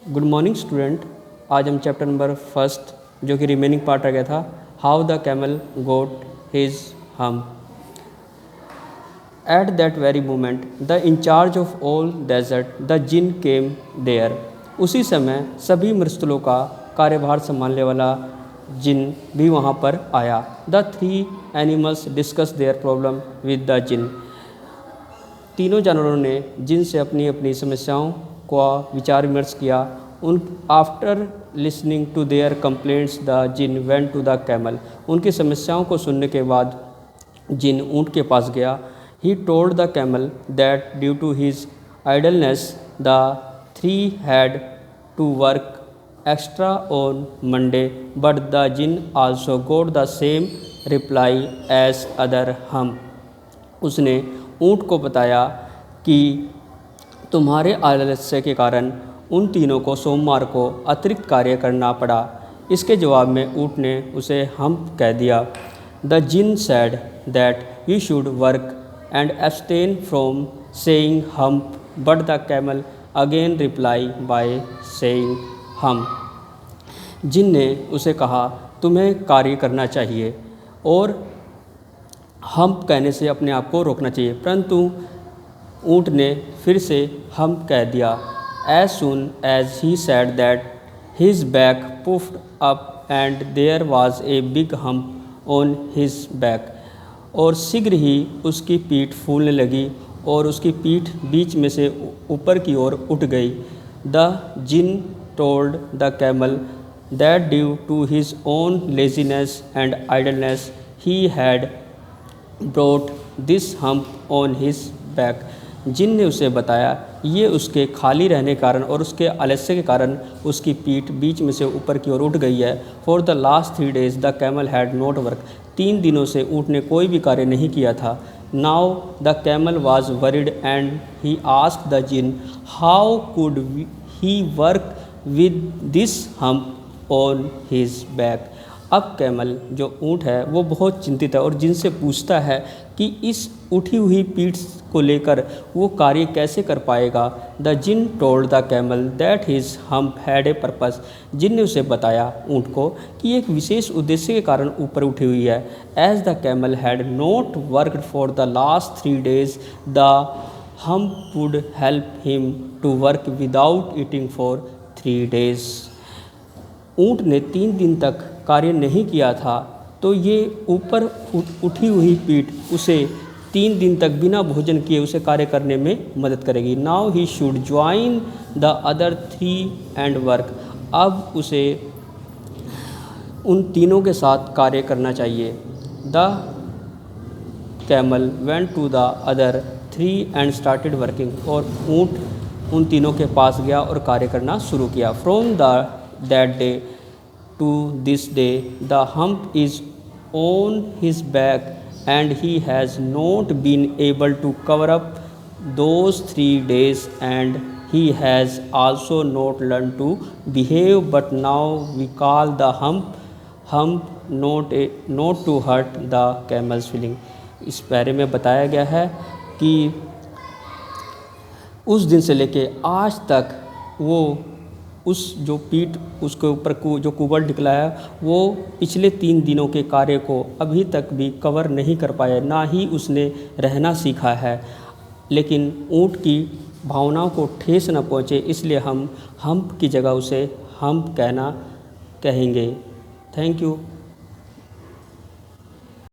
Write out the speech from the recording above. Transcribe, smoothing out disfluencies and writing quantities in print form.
Good morning student. आज हम chapter number first जो कि रिमेनिंग पार्ट रह गया था, how the camel got his hump. At that very moment the in charge of all desert the djinn came there. उसी समय सभी मृस्थलों का कार्यभार संभालने वाला जिन भी वहाँ पर आया। The three animals discuss their problem with the djinn. तीनों जानवरों ने जिन से अपनी अपनी समस्याओं का विचार विमर्श किया। उन after listening to their complaints the jinn went to the camel. उनकी समस्याओं को सुनने के बाद जिन ऊँट के पास गया। He told the camel that due to his idleness the three had to work extra on Monday but the jinn also got the same reply as other hum. उसने ऊँट को बताया कि तुम्हारे आलस्य के कारण उन तीनों को सोमवार को अतिरिक्त कार्य करना पड़ा। इसके जवाब में ऊँट ने उसे हम कह दिया। The djinn said that you should work and abstain from saying humph but the camel again reply by saying humph. जिन ने उसे कहा तुम्हें कार्य करना चाहिए और हम कहने से अपने आप को रोकना चाहिए, परंतु ऊँट ने फिर से हम कह दिया। As soon as he said that his back puffed up and there was a big hump on his back. और शीघ्र ही उसकी पीठ फूलने लगी और उसकी पीठ बीच में से ऊपर की ओर उठ गई। The djinn told the camel that due to his own laziness and idleness he had brought this hump on his back. जिन ने उसे बताया ये उसके खाली रहने के कारण और उसके आलस्य के कारण उसकी पीठ बीच में से ऊपर की ओर उठ गई है। For the last 3 days the camel had not work. 3 दिनों से ऊँट ने कोई भी कार्य नहीं किया था। Now the camel was worried and he asked the jinn how could he work with this hump on his back. अब कैमल जो ऊँट है वो बहुत चिंतित है और जिनसे पूछता है कि इस उठी हुई पीठ को लेकर वो कार्य कैसे कर पाएगा। The djinn told the camel that his hump had a purpose. जिन ने उसे बताया ऊँट को कि एक विशेष उद्देश्य के कारण ऊपर उठी हुई है। As the camel had not worked for the last 3 days the hump would help him to work without eating for 3 days। ऊँट ने 3 दिन तक कार्य नहीं किया था तो ये ऊपर उठी हुई पीठ उसे 3 दिन तक बिना भोजन किए उसे कार्य करने में मदद करेगी। Now he should join the other 3 and work. अब उसे उन तीनों के साथ कार्य करना चाहिए। The camel went to the other 3 and started working. और ऊँट उन तीनों के पास गया और कार्य करना शुरू किया। From that day to this day the hump is on his back and he has not been able to cover up those 3 days and he has also not learned to behave but now we call the hump not to hurt the camel's feeling। इस बारे में बताया गया है कि उस दिन से लेके आज तक वो उस जो पीठ उसके ऊपर जो कुबड़ निकला है वो पिछले 3 दिनों के कार्य को अभी तक भी कवर नहीं कर पाया, ना ही उसने रहना सीखा है। लेकिन ऊँट की भावनाओं को ठेस न पहुँचे इसलिए हम हम्प की जगह उसे हम्प कहना कहेंगे। Thank you.